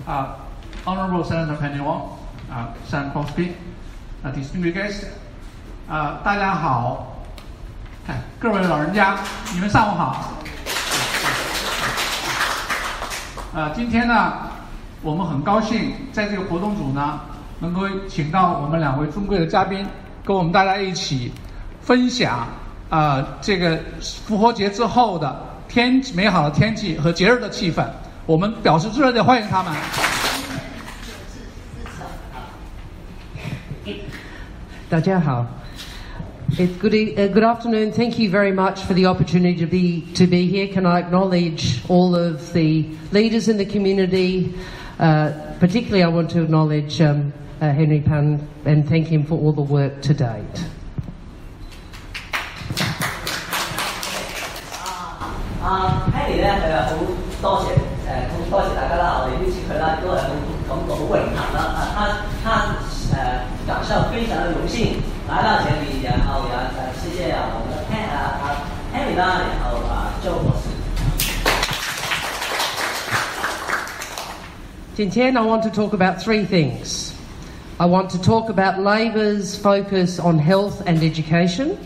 Honorable Senator Penny Wong, Senator Crosby, distinguished guests, 大家好，各位老人家，你们上午好。今天呢，我们很高兴在这个活动组呢，能够请到我们2位尊贵的嘉宾，跟我们大家一起分享这个复活节之后的美好的天气和节日的气氛。我们表示热烈欢迎他们。大家好。It's good afternoon. Thank you very much for the opportunity to be here. Can I acknowledge all of the leaders in the community? Particularly, I want to acknowledge Henry Pan and thank him for all the work to date. Henry 咧，佢好多謝多謝大家啦，我哋邀請佢啦，都係感到好榮幸啦。他感受非常的榮幸來到這裡，然後謝謝我們的Henry 啦，然後Joe博士。今天 I want to talk about 3 things. I want to talk about Labor's focus on health and education.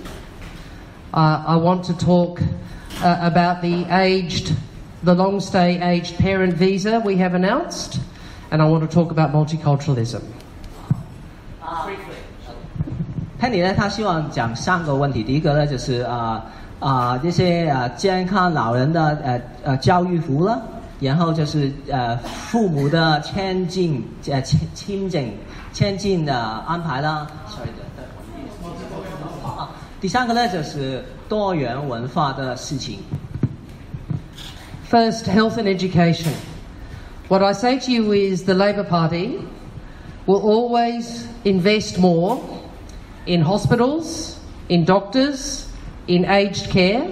I want to talk about the long-stay aged parent visa we have announced, and I want to talk about multiculturalism. Penny 呢，他希望讲3个问题。第一个呢，就是这些健康老人的教育服务了，然后就是父母的签进的安排啦。第3个呢，就是多元文化的事情。First, health and education. What I say to you is the Labor Party will always invest more in hospitals, in doctors, in aged care,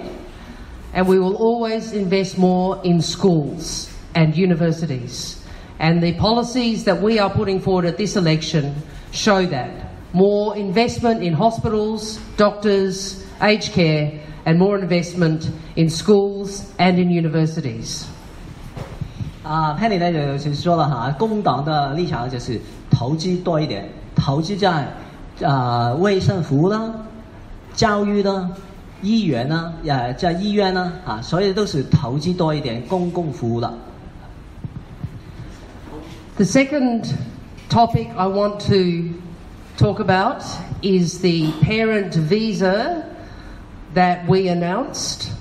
and we will always invest more in schools and universities. And the policies that we are putting forward at this election show that. More investment in hospitals, doctors, aged care, and more investment in schools and in universities. Penny 呢就是说了哈，工党的立场就是投资多一点，投资在卫生服务啦、教育啦、医院啦，在医院啦所以都是投资多一点公共服务了。The second topic I want to talk about is the parent visa that we announced.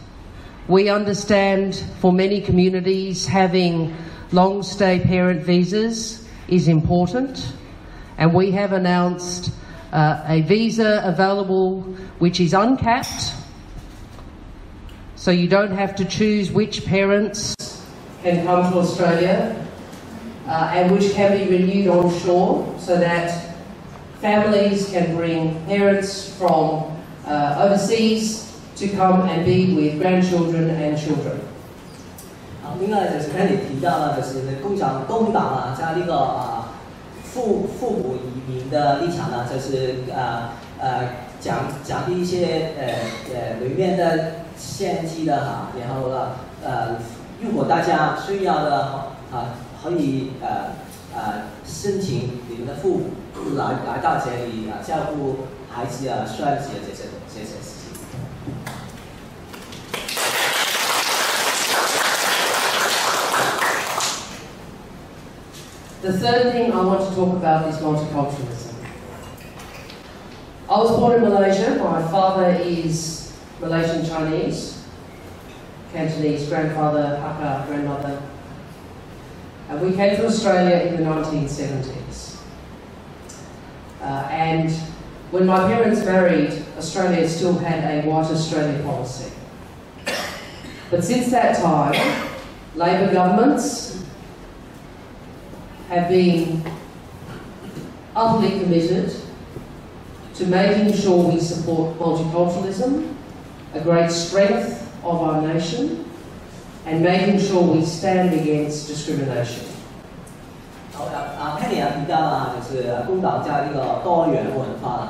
We understand for many communities having long-stay parent visas is important, and we have announced a visa available which is uncapped, so you don't have to choose which parents can come to Australia, and which can be renewed on shore, so that families can bring parents from overseas to come and be with grandchildren and children. 另外就是刚才你提到了，就是工党在那个父母移民的立场呢，就是降低一些里面的限制的然后如果大家需要的可以申请你们的父母来到这里照顾孩子孙子这些事情。The third thing I want to talk about is multiculturalism. I was born in Malaysia. My father is Malaysian Chinese, Cantonese, grandfather, Hakka, grandmother. And we came to Australia in the 1970s. And when my parents married, Australia still had a white Australia policy. But since that time, Labor governments have been utterly committed to making sure we support multiculturalism, a great strength of our nation, and making sure we stand against discrimination. Penny 提到了，就是工党在那个多元文化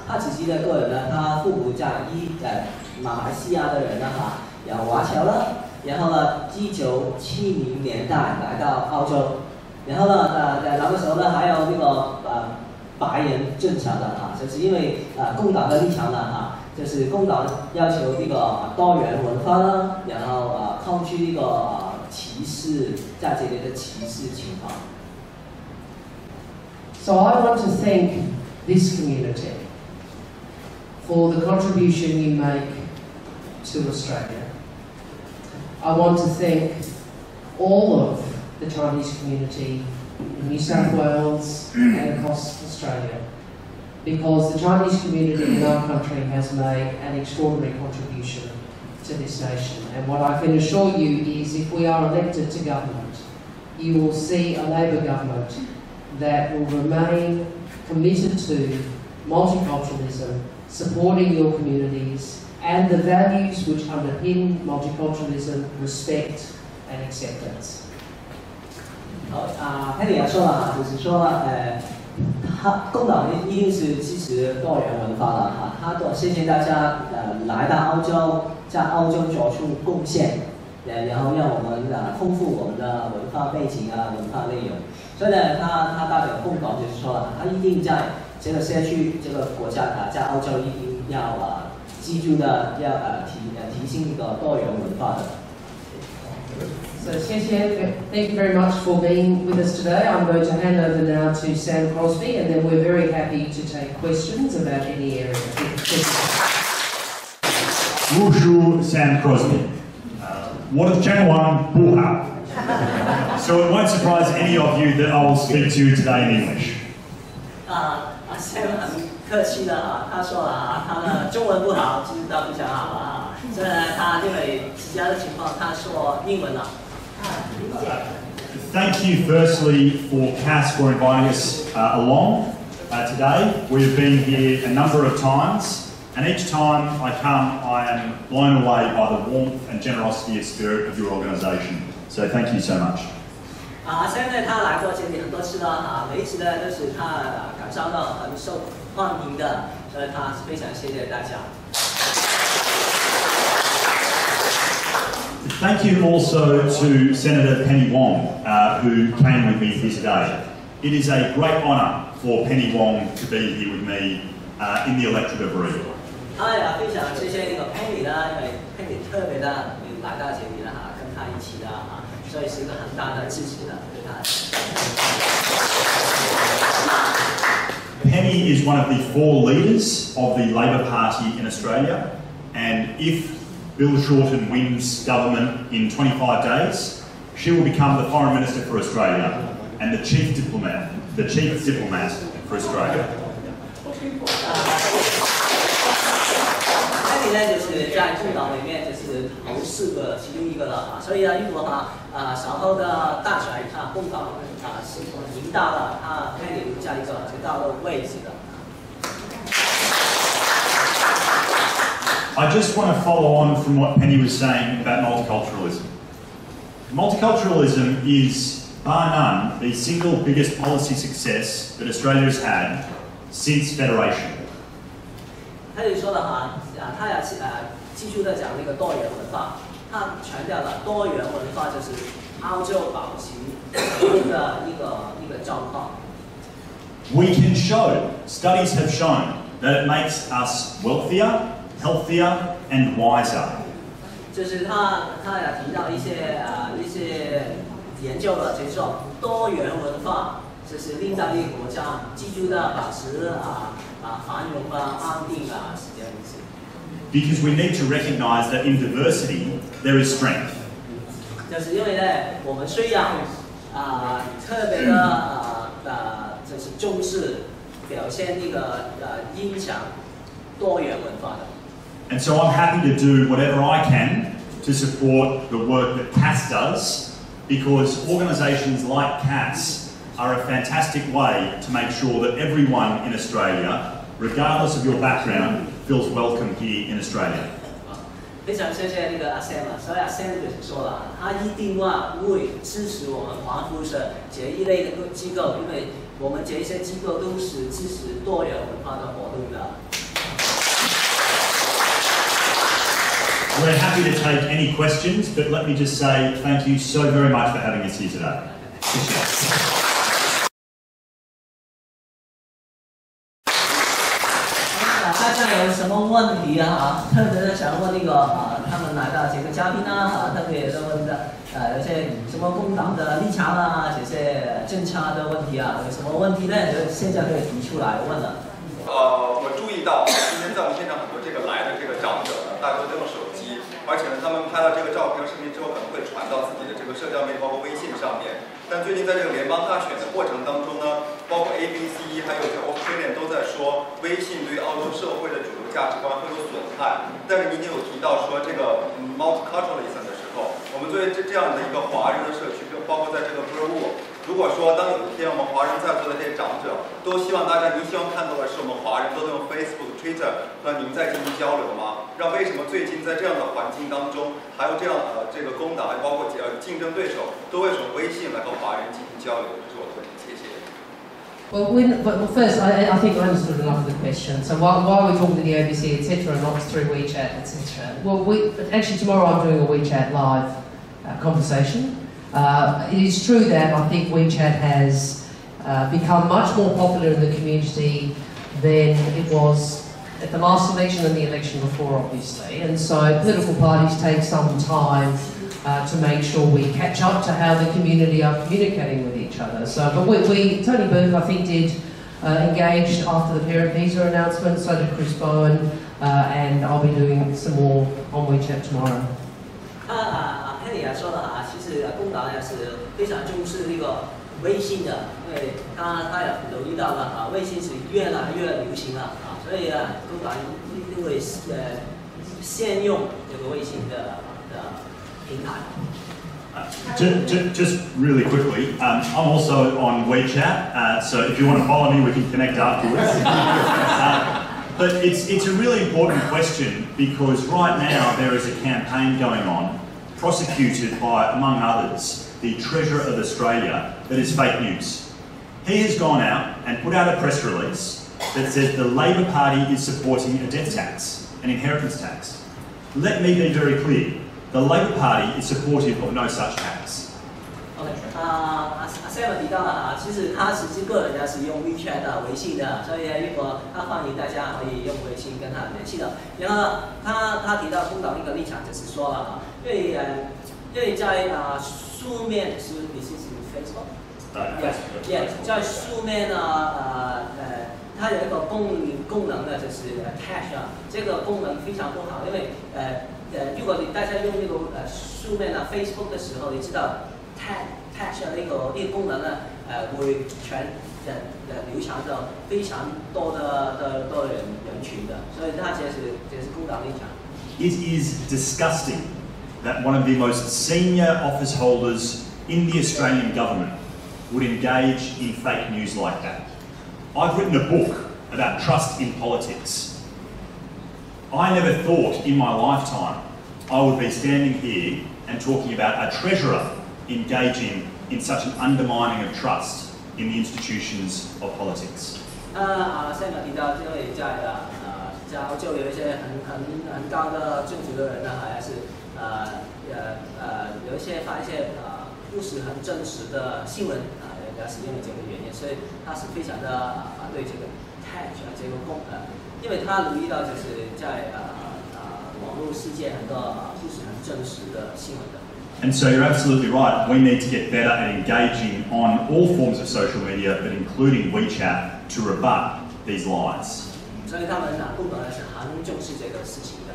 他自己的个人呢，他父母在马来西亚的人呢有华侨了，然后呢，1970年代来到澳洲，然后呢，那个时候呢，还有那个白人政策的就是因为工党的立场呢就是工党要求这个多元文化呢，然后抗拒这个歧视在这里的歧视情况。So I want to thank this community for the contribution you make to Australia. I want to thank all of the Chinese community in New South Wales and across Australia, because the Chinese community in our country has made an extraordinary contribution to this nation. And what I can assure you is if we are elected to government, you will see a Labor government that will remain committed to multiculturalism, supporting your communities, and the values which underpin multiculturalism, respect and acceptance. 好，Penny 也说了就是说工党一定是支持多元文化的他多谢谢大家来到澳洲，在澳洲做出贡献，然后让我们丰富我们的文化背景文化内容。所以呢，他代表工党就是说他一定在这个社区、这个国家在澳洲一定要记住的，要提醒这个多元文化的。So, thank you very much for being with us today. I'm going to hand over now to Sam Crosby, and then we're very happy to take questions about any area. Wushu Sam Crosby. What is Channel 1 Bullhap? So it won't surprise any of you that I will speak to you today in English. Sam 很客气的他说他的中文不好，其实都比较好所以呢，他因为其他的情况，他说英文了。Thank you firstly for Cass for inviting us along today. We have been here a number of times, and each time I come I am blown away by the warmth and generosity of spirit of your organisation. So thank you so much. Sam 呢，他来过这里很多次了每一次呢都是他感受到很受欢迎的，所以他非常谢谢大家。Thank you also to Senator Penny Wong, who came with me here today. It is a great honour for Penny Wong to be here with me in the electorate of Burwood. 非常谢谢那个 Penny 呢，因为 Penny 特别的来到这里跟他一起所以是一个很大的支持的对他。Penny is one of the 4 leaders of the Labor Party in Australia, and if Bill Shorten wins government in 25 days, she will become the Foreign Minister for Australia and the Chief Diplomat for Australia. Penny 呢，就是在工党里面就是头4个其中一个了所以如果稍后的大选工党是赢到了Penny 在一个很高的位置的。I just want to follow on from what Penny was saying about multiculturalism. Multiculturalism is, bar none, the single biggest policy success that Australia has had since federation. 他就说了他要记住的讲那个多元文化，他强调了多元文化就是澳洲保持的一个状况。We can show, studies have shown, that it makes us wealthier, healthier and wiser. 就是他也提到一些研究了，就是说多元文化就是令到一个国家记住的保持繁荣安定是这样子。Because we need to recognise that in diversity there is strength. 就是因为我们需要特别的就是重视表现这个影响多元文化的。And so I'm happy to do whatever I can to support the work that CAS does, because organisations like CAS are a fantastic way to make sure that everyone in Australia, regardless of your background, feels welcome here in Australia. 非常谢谢那个Sam，所以Sam就是说了，他一定会支持我们华福社这一类的机构，因为我们这些机构都是支持多元文化的活动的。We're happy to take any questions, but let me just say thank you so very much for having us here today. 谢谢。大家有什么问题啊？特别是想问那个他们来的几个嘉宾特别的问的有些什么工党的立场这些政策的问题有什么问题呢？就现在可以提出来问了。我注意到今天在我们现场很多来的长者呢，大多都用手机，而且呢，他们拍了照片和视频之后，可能会传到自己的社交媒体，包括微信上面。但最近在联邦大选的过程当中呢，包括 ABC 还有Australian 都在说，微信对于澳洲社会的主流价值观会有损害。但是您也有提到说multiculturalism 的时候，我们作为这样的一个华人的社区，包括在Burwood，如果说当有一天我们华人在座的这些长者都希望您希望看到的是我们华人都用 Facebook、Twitter 和您在进行交流吗？为什么最近在这样的环境当中，还有这样工党，还包括竞争对手，都会使用微信来和华人进行交流？这是我的问题，谢谢。Well, first, I think I understood enough of the question. So why are we talking to the ABC, etc., and not through WeChat, etc.? Well, actually tomorrow I'm doing a WeChat live conversation. It is true that I think WeChat has become much more popular in the community than it was at the last election and the election before, obviously. And so political parties take some time to make sure we catch up to how the community are communicating with each other. So, but Tony Burke, I think, did engage after the parent visa announcement, so did Chris Bowen, and I'll be doing some more on WeChat tomorrow. Penny 说了其实工党是非常重视微信的，因为他也留意到了微信是越来越流行了所以工党一定会先用微信的平台。Just really quickly, I'm also on WeChat, so if you want to follow me, we can connect afterwards. But it's a really important question because right now there is a campaign going on, prosecuted by, among others, the Treasurer of Australia, that is fake news. He has gone out and put out a press release that says the Labor Party is supporting a death tax, an inheritance tax. Let me be very clear. The Labor Party is supportive of no such tax. OK， Sam 提到了其实他实际个人是用 WeChat 微信的，所以如果他欢迎大家可以用微信跟他联系的。然后他提到工党一个立场就是说了因为在书面是你是 Facebook， 在书面它有一个功能呢，就是 tag 这个功能非常不好，因为如果大家用书面Facebook 的时候，你知道 tag 那个功能呢会流传到非常多的人群的，所以它这是工党立场。It is disgusting that one of the most senior office holders in the Australian government would engage in fake news like that. I've written a book about trust in politics. I never thought in my lifetime I would be standing here and talking about a treasurer engaging in such an undermining of trust in the institutions of politics. 现在提到因为在澳洲有一些很高的政府的人还是有一些发一些不是很真实的新闻是因为这个原因，所以他是非常的反对这个 tag 这个因为他留意到就是在网络世界很多不是很真实的新闻的。And so you're absolutely right. We need to get better at engaging on all forms of social media, but including WeChat, to rebut these lies. 所以他们工党是很重视这个事情的。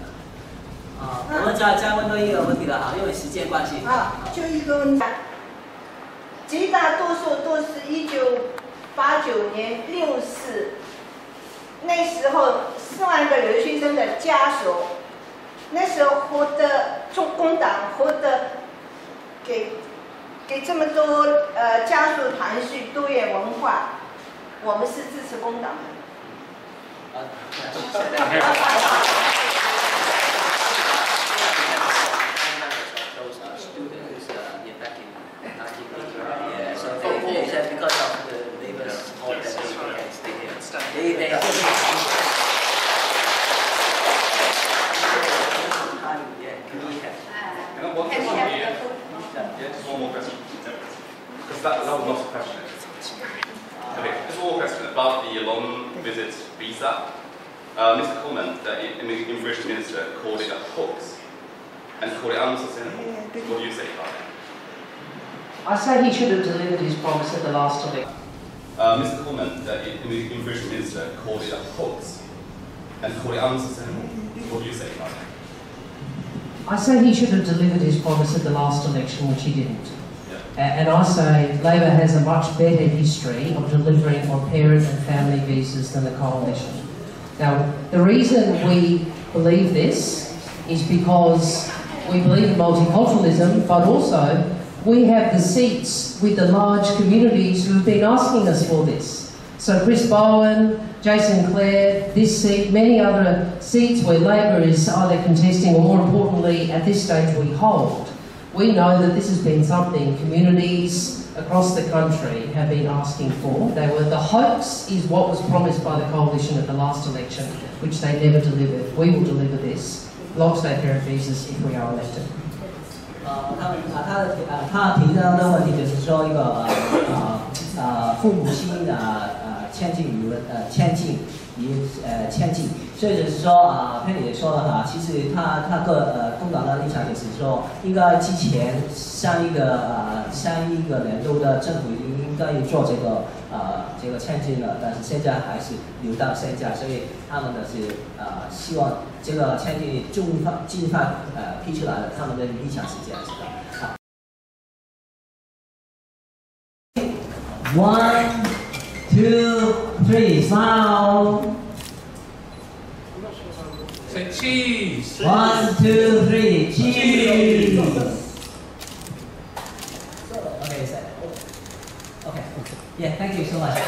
我们再问多一个问题了因为时间关系。就一个问题，绝大多数都是1989年6四，那时候4万个留学生的家属，那时候获得工党获得给这么多家属团聚多元文化，我们是支持工党的。Because that was visa. Mr. Coleman, the immigration minister, called it a hoax and called it unsustainable. What do you say about it? I say he should have delivered his promise at the last election. Mr. Coleman, the immigration minister, called it a hoax and called it unsustainable. What do you say about it? I say he should have delivered his promise at the last election, which he didn't. And I say Labor has a much better history of delivering on parent and family visas than the Coalition. Now, the reason we believe this is because we believe in multiculturalism, but also we have the seats with the large communities who have been asking us for this. So Chris Bowen, Jason Clare, this seat, many other seats where Labor is either contesting or, more importantly, at this stage we hold. We know that this has been something communities across the country have been asking for. The hoax is what was promised by the Coalition at the last election, which they never delivered. We will deliver this. Long-stay parent visas if we are elected. 他提到的问题就是说一个父母亲迁进，所以就是说佩里说了其实他工党的立场也是说，应该之前上一个年度的政府应该做这个迁进了，但是现在还是留到现在，所以他们的是希望这个迁进尽快批出来了，他们的立场是这样子的。1, 2, 3, smile. Say cheese. 1, 2, 3, cheese. Okay. Yeah, thank you so much.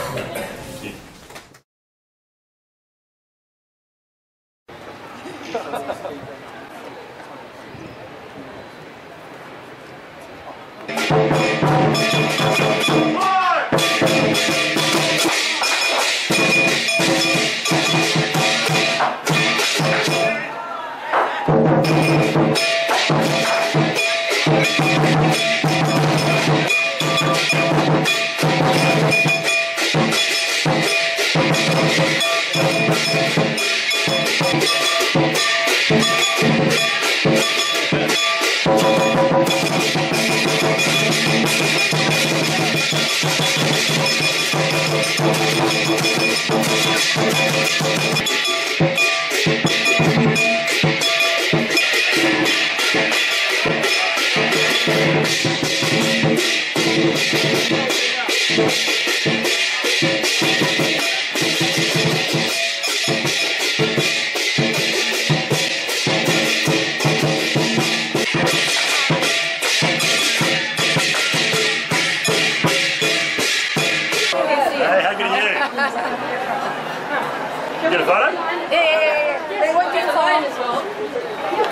You get a photo? Yeah. They want you to sign as well.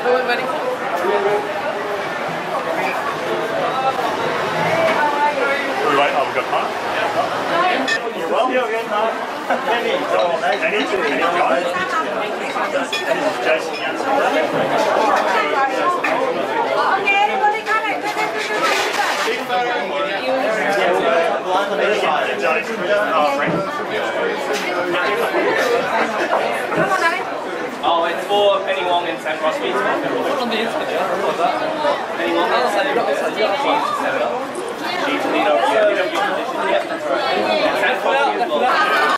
Go on, buddy. Right, we've got Mark. You're welcome. Penny, Jason. Okay, everybody come and Oh, it's for Penny Wong and Sam Crosby. Put on the inside, yeah. What's that? Penny Wong and Sam Crosby. She's the leader of the position. Yep, that's right. And Sam Crosby as well.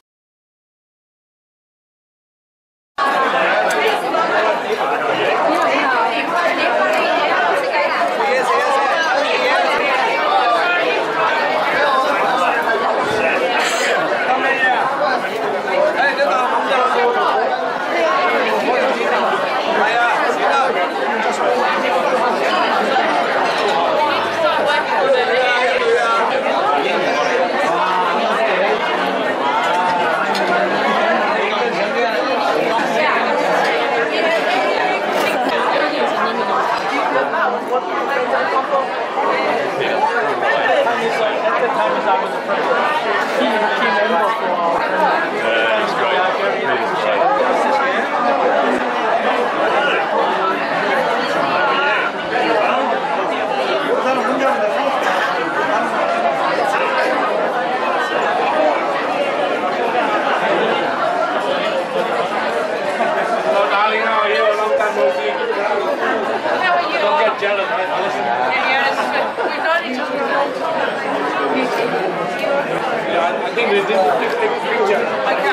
I think we did take a picture.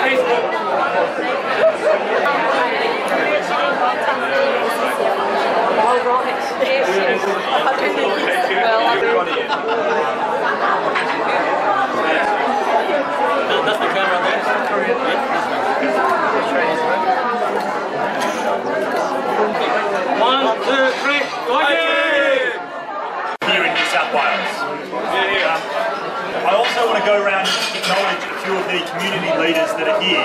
Facebook. All right. Yes. Well, that's the camera there. One, two, three, here in New South Wales. I also want to go around and acknowledge a few of the community leaders that are here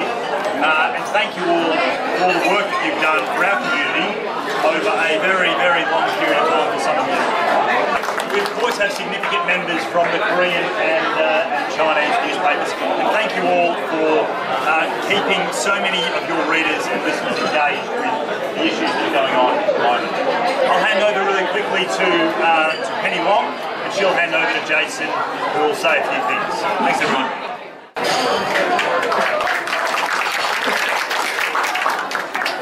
and thank you all for all the work that you've done for our community over a very, very long period of time for some of you. We of course have significant members from the Korean and Chinese newspapers, and thank you all for keeping so many of your readers and listeners engaged with the issues that are going on at the moment. I'll hand over really quickly to Penny Wong, and she'll hand over to Jason, who will say a few things. Thanks everyone.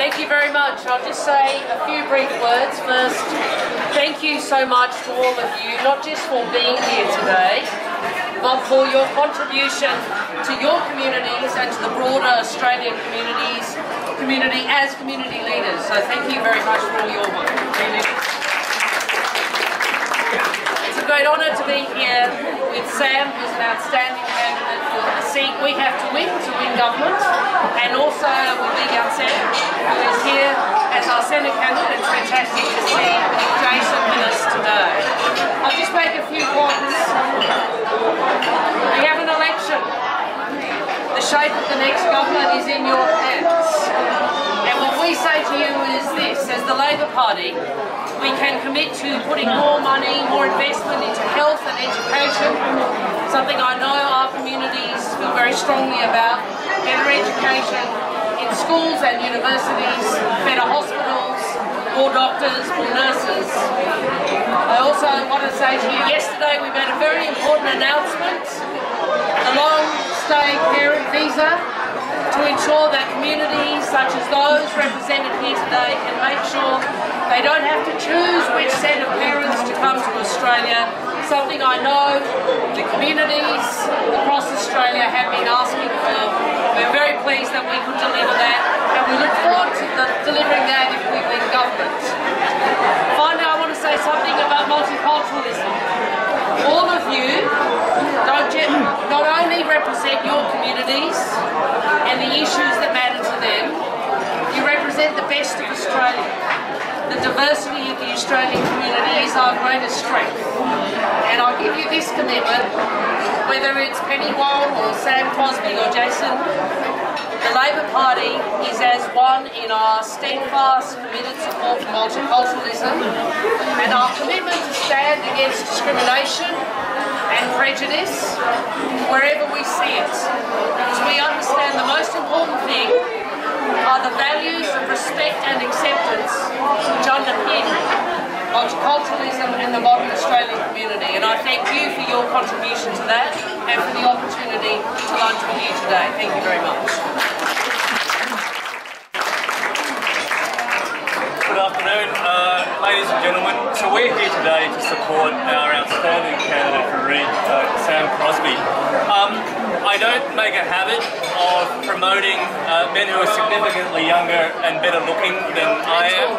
Thank you very much. I'll just say a few brief words. First, thank you so much to all of you, not just for being here today, but for your contribution to your communities and to the broader Australian community as community leaders. So thank you very much for all your work. It's a great honour to be here with Sam, who's an outstanding candidate for the seat we have to win government, and also with Lee Sam, who is here as our Senate candidate. It's fantastic to see Jason with us today. I'll just make a few points. We have an election. The shape of the next government is in your hands. And what we say to you is this: as the Labor Party, we can commit to putting more money, more investment into health and education, something I know our communities feel very strongly about. Better education in schools and universities, better hospitals, more doctors, more nurses. I also want to say to you, yesterday we made a very important announcement, the long-stay parent visa, to ensure that communities such as those represented here today can make sure they don't have to choose which set of parents to come to Australia, something I know the communities across Australia have been asking for. We're very pleased that we could deliver that, and we look forward to delivering that if we win government. Finally, I want to say something about multiculturalism. All of you not only represent your communities and the issues that matter to them, you represent the best of Australia. The diversity of the Australian community is our greatest strength. And I'll give you this commitment, whether it's Penny Wong or Sam Crosby or Jason, the Labor Party is as one in our steadfast, committed support for multiculturalism and our commitment to stand against discrimination and prejudice wherever we see it. Because we understand the most important thing are the values of respect and acceptance which underpin multiculturalism and the modern Australian community. And I thank you for your contribution to that and for the opportunity to lunch with you today. Thank you very much. Good afternoon, ladies and gentlemen. So we're here today to support our outstanding candidate for Sam Crosby. I don't make a habit of promoting men who are significantly younger and better looking than I am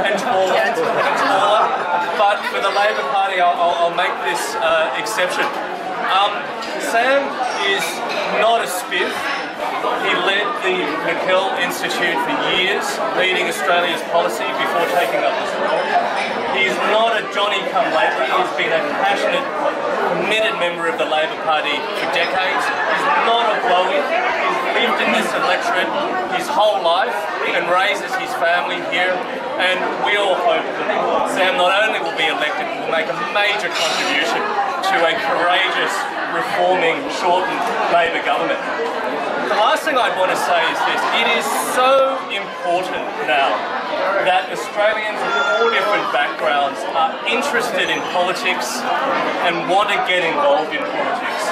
and taller, but for the Labor Party I'll make this exception. Sam is not a spiff. He led the McKell Institute for years, leading Australia's policy before taking up this role. He is not a Johnny-come-lately. He's been a passionate, committed member of the Labor Party for decades. He's not a blow-in. He's lived in this electorate his whole life and raises his family here. And we all hope that Sam not only will be elected, but will make a major contribution to a courageous, reforming, shortened Labor government. The last thing I'd want to say is this: it is so important now that Australians of all different backgrounds are interested in politics and want to get involved in politics.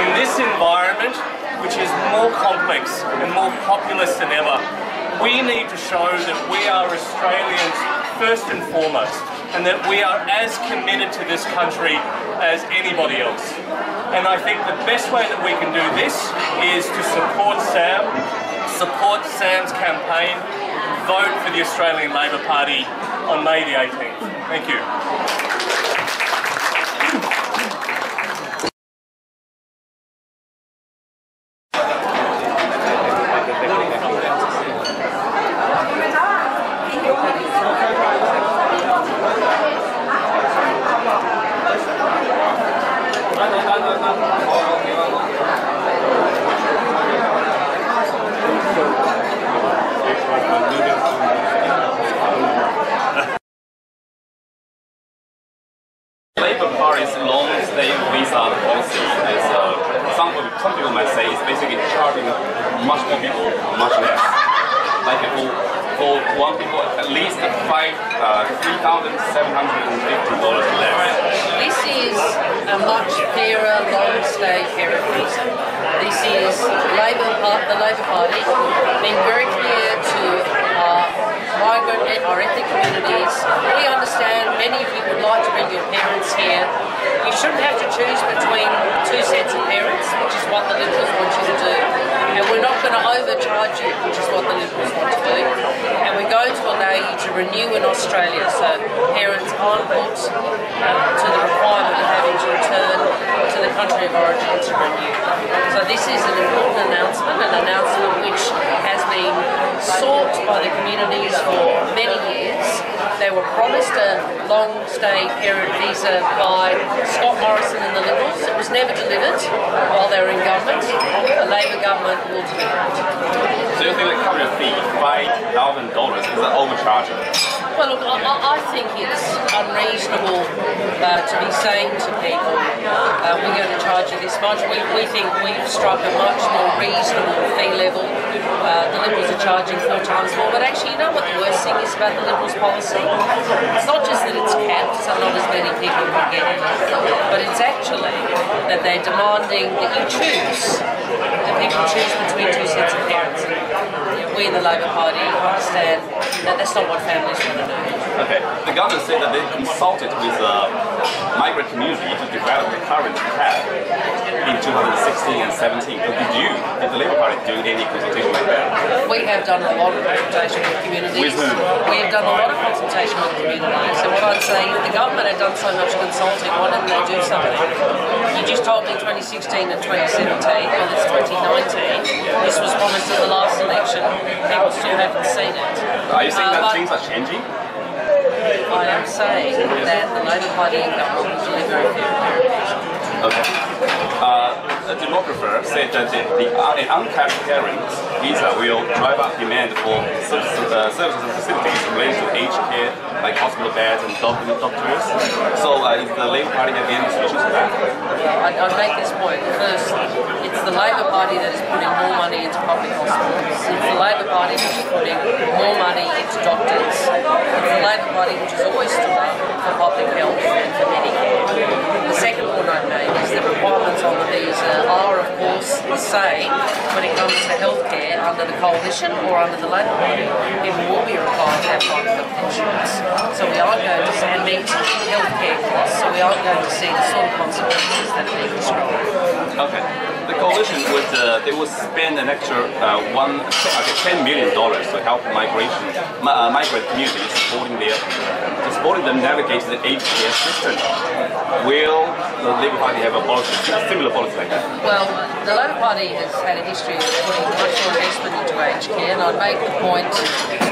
In this environment, which is more complex and more populist than ever, we need to show that we are Australians first and foremost, and that we are as committed to this country as anybody else. And I think the best way that we can do this is to support Sam, support Sam's campaign, vote for the Australian Labor Party on May the 18th. Thank you. Labour Party's long-stay visa policy is, some people might say, is basically charging much more people much less. Like for one people, at least $3,750 less. This is a much fairer long-stay parent visa. This is the Labor Party being very clear to migrant and our ethnic communities. We understand many of you would like to bring your parents here. You shouldn't have to choose between two sets of parents, which is what the Liberals want you to do. And we're not going to overcharge you, which is what the Liberals want to do. And we're going to allow you to renew in Australia, so parents aren't put to the requirement of having to return to the country of origin to renew. So this is an important announcement, an announcement which has been sought by the communities for many years. They were promised a long-stay parent visa by Scott Morrison and the Liberals. It was never delivered while they were in government. The Labor government will deliver it. So you think the current fee, $5,000, is an overcharging? Well, look, I think it's unreasonable to be saying to people, we're going to charge you this much. We think we've struck a much more reasonable fee level. The Liberals are charging 4 times more, but actually, you know what the worst thing is about the Liberals' policy? It's not just that it's capped, so not as many people can get in, but it's actually that they're demanding that you choose, that people choose between two sets of parents. And we in the Labor Party understand that that's not what families want to do. Okay, the government said that they consulted with the migrant community to develop the current cap in 2016 and 17. But did the Labor Party do any consultation like that? We have done a lot of consultation with communities. With whom? We have done a lot of consultation with communities. And what I'd say, if the government had done so much consulting, why didn't they do something? You just told me 2016 and 2017, well it's 2019. This was promised at the last election. People still haven't seen it. Are you saying that things are changing? I am saying that the Labor Party in government will deliver a fair parent. Okay. A demographer said that an uncapped parent visa will drive up demand for services and facilities related to aged care, like hospital beds and doctors. So is the Labor Party have any solutions to that? I'll make this point. First, it's the Labor Party that is putting more money into public hospitals. It's the Labor Party which is putting more money into doctors. It's the Labor Party which has always stood up for public health and for Medicare. The second point I'd make is the requirements on the visa are, of course, the same when it comes to healthcare under the Coalition or under the Labor Party. People will be required to have private health insurance. So we aren't going to meet healthcare costs, so we aren't going to see the sort of consequences that are being described. Okay. The coalition would spend an extra $10 million to help migrant communities supporting them navigate the aged care system. Will the Labour Party have a similar policy like that? Well, the Labor Party has had a history of putting much more investment into aged care, and I'd make the point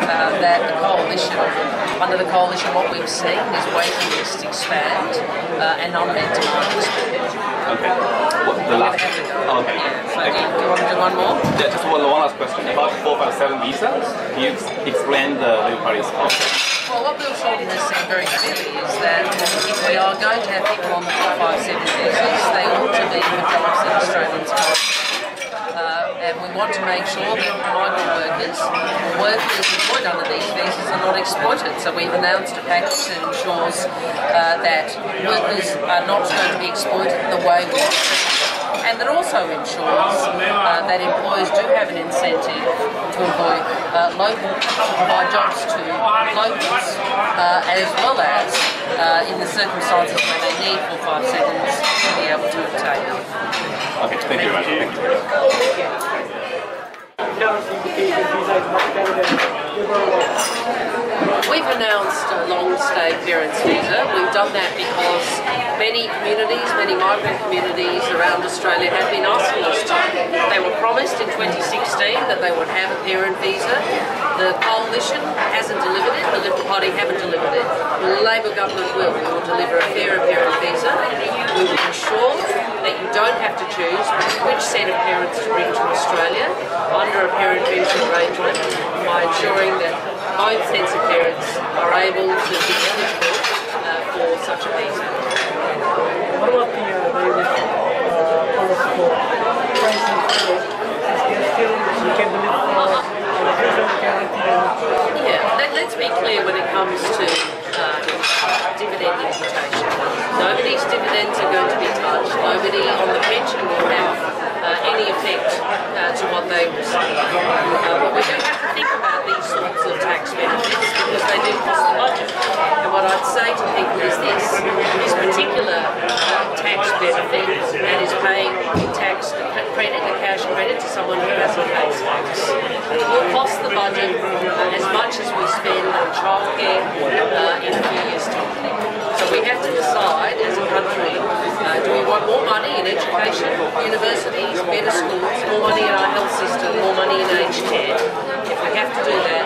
that the coalition, under the coalition, what we've seen is waiting lists expand and unmet demand expand. Okay. The last. Okay. Yeah. So do you want to do one more? Yeah, just one last question about 457 visas. Can you explain the Labour Party's policy? Well, what Bill Shorten has said very clearly is that if we are going to have people on the 457 visas, they ought to be with jobs that Australians have. And we want to make sure that migrant workers employed under these visas are not exploited. So we've announced a package that ensures that workers are not going to be exploited in the way we and that also ensures that employers do have an incentive to employ local, provide jobs to locals, as well as in the circumstances where they need for 5 seconds to be able to obtain them. Okay, thank you very much. Thank you. We've announced a long-stay parents visa. We've done that because many communities, many migrant communities around Australia have been asking us to. They were promised in 2016 that they would have a parent visa. The coalition hasn't delivered it, the Liberal Party haven't delivered it. The Labor government will. We will deliver a fairer parent visa. We will ensure that you don't have to choose which set of parents to bring to Australia under a parent visa arrangement by ensuring that both sets of parents are able to be eligible for such a visa. What about the policy for pricing for still we can deliver let's be clear when it comes to dividend imputation. Nobody's dividends are going to be touched. Nobody on the pension will have any effect to what they receive. But we do have to think about these sorts of tax benefits because they do cost the budget. And what I'd say to people is this particular tax benefit that is paying tax credit, a cash credit to someone who hasn't paid tax, will cost the budget as much as we spend on childcare in a few years' time. So we have to decide as a country, do we want more money in education, universities, better schools, more money in our health system, more money in aged care? If we have to do that,